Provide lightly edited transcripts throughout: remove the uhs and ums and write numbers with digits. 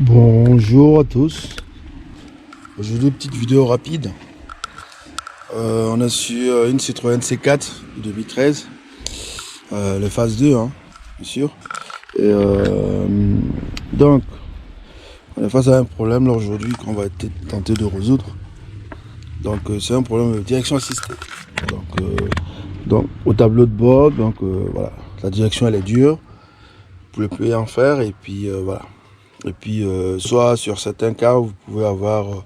Bonjour à tous. Aujourd'hui, petite vidéo rapide. On a su une Citroën C4 de 2013, le phase 2, hein, bien sûr. Et donc, on est face à un problème là aujourd'hui qu'on va tenter de résoudre. Donc, c'est un problème de direction assistée. Donc au tableau de bord, voilà, la direction elle est dure. Vous pouvez plus en faire et puis voilà. Et puis, soit sur certains cas, vous pouvez avoir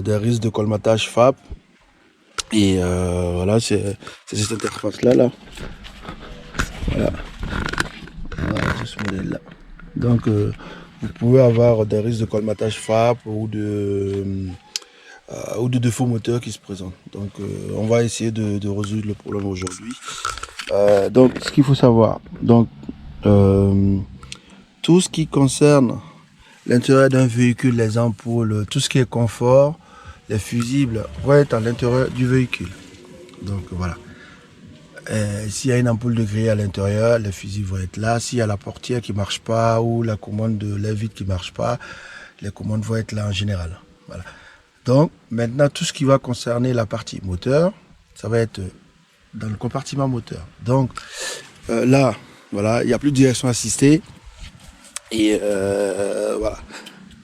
des risques de colmatage FAP. Et voilà, c'est cette interface-là. Voilà, c'est ce modèle-là. Donc, vous pouvez avoir des risques de colmatage FAP ou de défauts moteurs qui se présentent. Donc, on va essayer de résoudre le problème aujourd'hui. Donc, ce qu'il faut savoir, tout ce qui concerne l'intérieur d'un véhicule, les ampoules, tout ce qui est confort, les fusibles vont être à l'intérieur du véhicule. Donc voilà. S'il y a une ampoule de grille à l'intérieur, les fusibles vont être là. S'il y a la portière qui ne marche pas ou la commande de l'air vide qui ne marche pas, les commandes vont être là en général. Voilà. Donc maintenant, tout ce qui va concerner la partie moteur, ça va être dans le compartiment moteur. Donc là, voilà, il n'y a plus de direction assistée. Et voilà.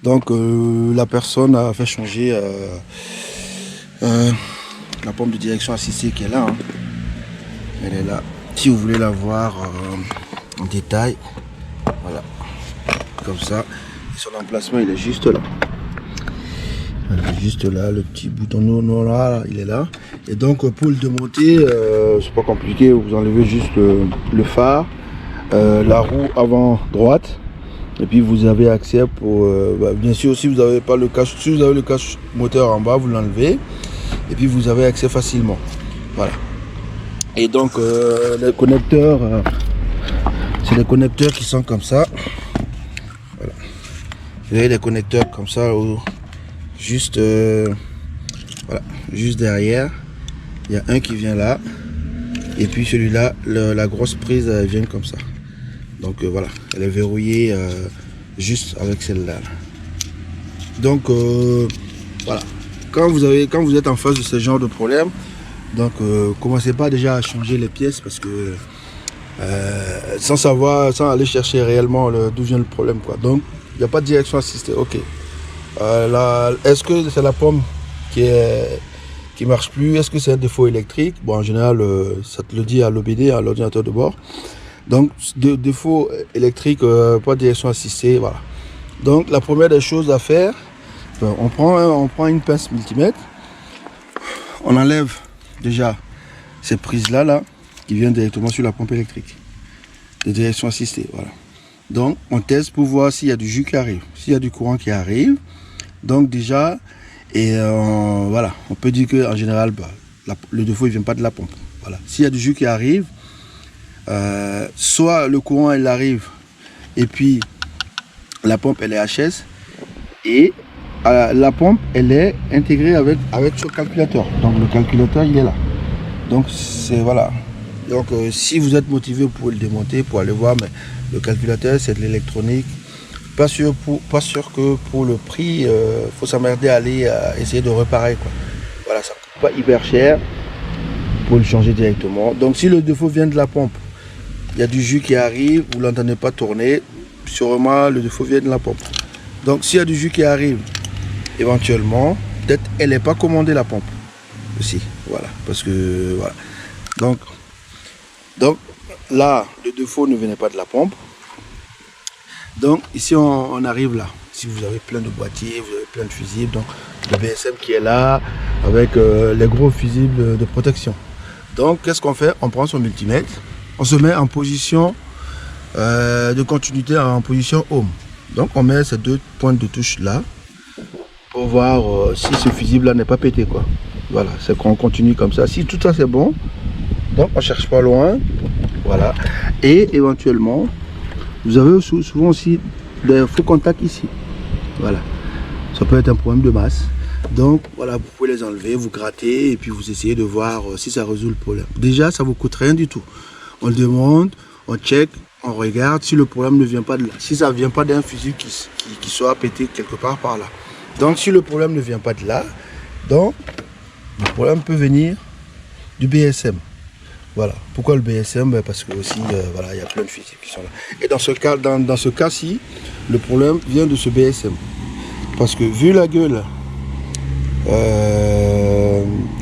Donc la personne a fait changer la pompe de direction assistée qui est là. Hein. Elle est là. Si vous voulez la voir en détail, voilà. Comme ça. Et son emplacement il est juste là. Voilà, juste là, le petit bouton noir là, il est là. Et donc pour le démonter, c'est pas compliqué. Vous enlevez juste le phare, la roue avant droite. Et puis vous avez accès pour, bien sûr, si vous n'avez pas le cache, si vous avez le cache moteur en bas, vous l'enlevez. Et puis vous avez accès facilement. Voilà. Et donc les connecteurs, c'est des connecteurs qui sont comme ça. Voilà. Vous avez des connecteurs comme ça, juste, voilà, juste derrière. Il y a un qui vient là. Et puis celui-là, la grosse prise vient comme ça. Donc voilà, elle est verrouillée juste avec celle-là. Donc voilà, quand vous êtes en face de ce genre de problème, donc commencez pas déjà à changer les pièces parce que sans savoir, sans aller chercher réellement d'où vient le problème quoi. Donc il n'y a pas de direction assistée. Ok. Est-ce que c'est la pompe qui marche plus? Est-ce que c'est un défaut électrique? Bon, en général, ça te le dit à l'OBD, à l'ordinateur de bord. Donc, défaut électrique, pas de direction assistée, voilà. Donc, la première des choses à faire, on prend une pince multimètre, on enlève déjà ces prises-là, qui viennent directement sur la pompe électrique, de direction assistée, voilà. Donc, on teste pour voir s'il y a du jus qui arrive, s'il y a du courant qui arrive. Donc, déjà, et voilà, on peut dire qu'en général, le défaut, il ne vient pas de la pompe. Voilà. S'il y a du jus qui arrive, soit le courant elle arrive et puis la pompe elle est HS et la pompe elle est intégrée avec ce calculateur. Donc le calculateur il est là. Donc c'est voilà. Donc si vous êtes motivé, vous pouvez le démonter pour aller voir, mais le calculateur c'est de l'électronique. Pas sûr que pour le prix, faut s'emmerder à aller essayer de réparer quoi. Voilà, ça coûte pas hyper cher pour le changer directement. Donc si le défaut vient de la pompe, il y a du jus qui arrive, vous ne l'entendez pas tourner, sûrement le défaut vient de la pompe. Donc s'il y a du jus qui arrive, éventuellement, peut-être elle n'est pas commandée la pompe aussi, voilà, parce que voilà. Donc là, le défaut ne venait pas de la pompe. Donc ici on arrive là. Si vous avez plein de boîtiers, vous avez plein de fusibles, donc le BSM qui est là, avec les gros fusibles de protection. Donc qu'est-ce qu'on fait? On prend son multimètre. On se met en position de continuité, en position home. Donc on met ces deux pointes de touche là pour voir si ce fusible là n'est pas pété quoi. Voilà, c'est qu'on continue comme ça. Si tout ça c'est bon, donc on cherche pas loin. Voilà. Et éventuellement, vous avez souvent aussi des faux contacts ici. Voilà. Ça peut être un problème de masse. Donc voilà, vous pouvez les enlever, vous grattez et puis vous essayez de voir si ça résout le problème. Déjà, ça vous coûte rien du tout. On le demande, on check, on regarde si le problème ne vient pas de là. Si ça ne vient pas d'un fusible qui soit pété quelque part par là. Donc si le problème ne vient pas de là, donc le problème peut venir du BSM. Voilà. Pourquoi le BSM? Parce que aussi, voilà, il y a plein de fusibles qui sont là. Et dans ce cas-ci, le problème vient de ce BSM. Parce que vu la gueule,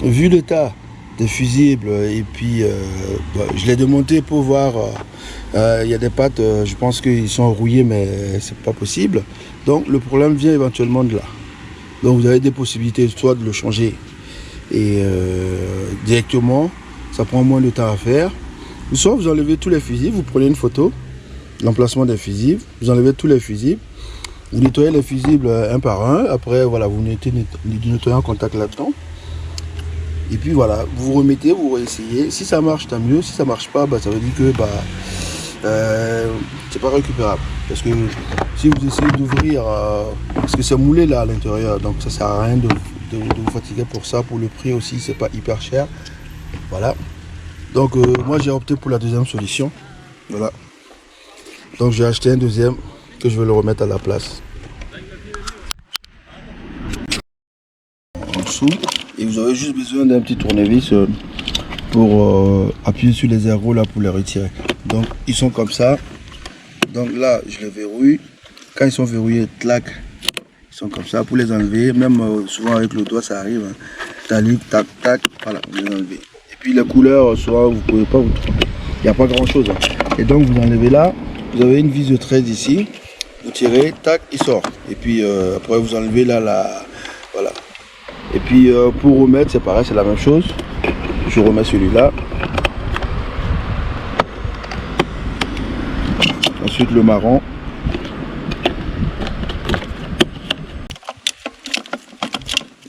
vu l'état des fusibles, et puis je l'ai démonté pour voir, il y a des pattes, je pense qu'ils sont rouillés, mais c'est pas possible. Donc le problème vient éventuellement de là. Donc vous avez des possibilités soit de le changer et directement, ça prend moins de temps à faire. Ou soit vous enlevez tous les fusibles, vous prenez une photo, l'emplacement des fusibles, vous enlevez tous les fusibles, vous nettoyez les fusibles un par un, après voilà, vous nettoyez en contact là-dedans. Et puis voilà, vous remettez, vous réessayez. Si ça marche, tant mieux. Si ça marche pas, ça veut dire que c'est pas récupérable. Parce que si vous essayez d'ouvrir, parce que c'est moulé là à l'intérieur, donc ça sert à rien de vous fatiguer pour ça. Pour le prix aussi, c'est pas hyper cher. Voilà. Donc moi j'ai opté pour la deuxième solution. Voilà. Donc j'ai acheté un deuxième que je vais le remettre à la place. En dessous. Et vous avez juste besoin d'un petit tournevis pour appuyer sur les zéros là pour les retirer. Donc ils sont comme ça. Donc là je les verrouille. Quand ils sont verrouillés, clac, ils sont comme ça pour les enlever. Même souvent avec le doigt ça arrive. Hein. Talique, tac, tac, voilà, vous les enlevez. Et puis les couleurs, souvent vous ne pouvez pas vous tromper. Il n'y a pas grand chose. Hein. Et donc vous enlevez là. Vous avez une vis de 13 ici. Vous tirez, tac, il sort. Et puis après vous enlevez là voilà. Et puis pour remettre, c'est pareil, c'est la même chose. Je remets celui-là. Ensuite le marron.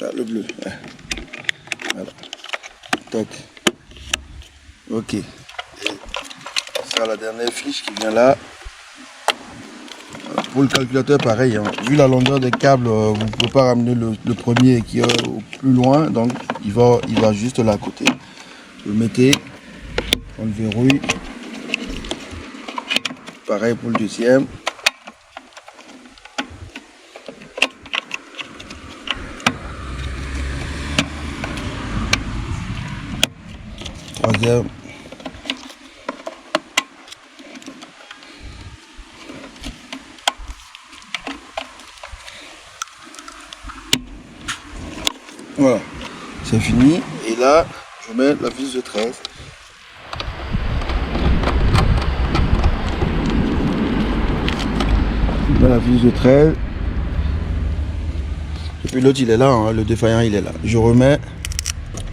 Là, le bleu. Voilà. Tac. Ok. Et ça, la dernière fiche qui vient là. Pour le calculateur, pareil, hein. Vu la longueur des câbles, vous ne pouvez pas ramener le premier qui est au plus loin, donc il va juste là à côté. Vous le mettez, on le verrouille. Pareil pour le deuxième. Troisième. Voilà, c'est fini. Et là, je mets la vis de 13. Je mets la vis de 13. Et puis l'autre, il est là, hein, le défaillant, il est là. Je remets,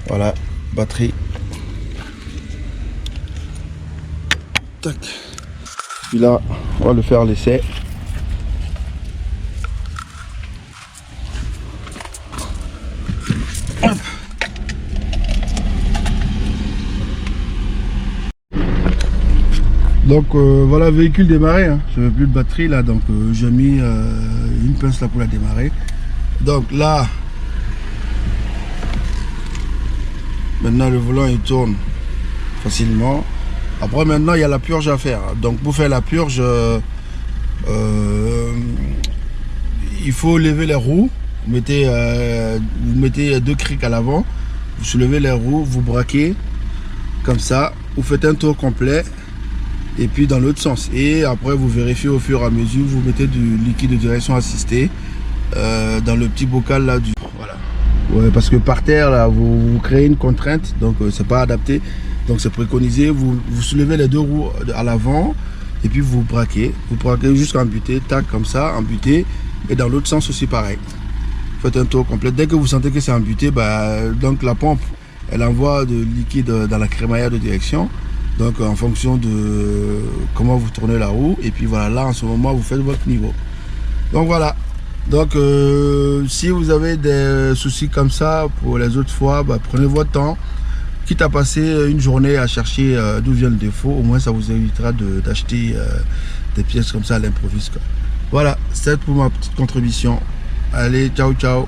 voilà, batterie. Tac. Puis là, on va le faire l'essai. Donc voilà, véhicule démarré, hein. Je n'avais plus de batterie là, donc j'ai mis une pince là pour la démarrer. Donc là, maintenant le volant il tourne facilement. Après maintenant il y a la purge à faire. Donc pour faire la purge, il faut lever les roues. Vous mettez deux crics à l'avant, vous soulevez les roues, vous braquez comme ça, vous faites un tour complet. Et puis dans l'autre sens. Et après vous vérifiez au fur et à mesure, vous mettez du liquide de direction assistée dans le petit bocal là du. Voilà. Ouais, parce que par terre là, vous créez une contrainte, donc c'est pas adapté. Donc c'est préconisé. Vous soulevez les deux roues à l'avant et puis vous braquez jusqu'à embuter, tac comme ça, embuter. Et dans l'autre sens aussi pareil. Faites un tour complet. Dès que vous sentez que c'est embuté, donc la pompe elle envoie de liquide dans la crémaillère de direction. Donc en fonction de comment vous tournez la roue. Et puis voilà, là en ce moment vous faites votre niveau. Donc voilà. Donc si vous avez des soucis comme ça pour les autres fois, prenez votre temps. Quitte à passer une journée à chercher d'où vient le défaut, au moins ça vous évitera d'acheter des pièces comme ça à l'improviste. Voilà, c'est pour ma petite contribution. Allez, ciao ciao.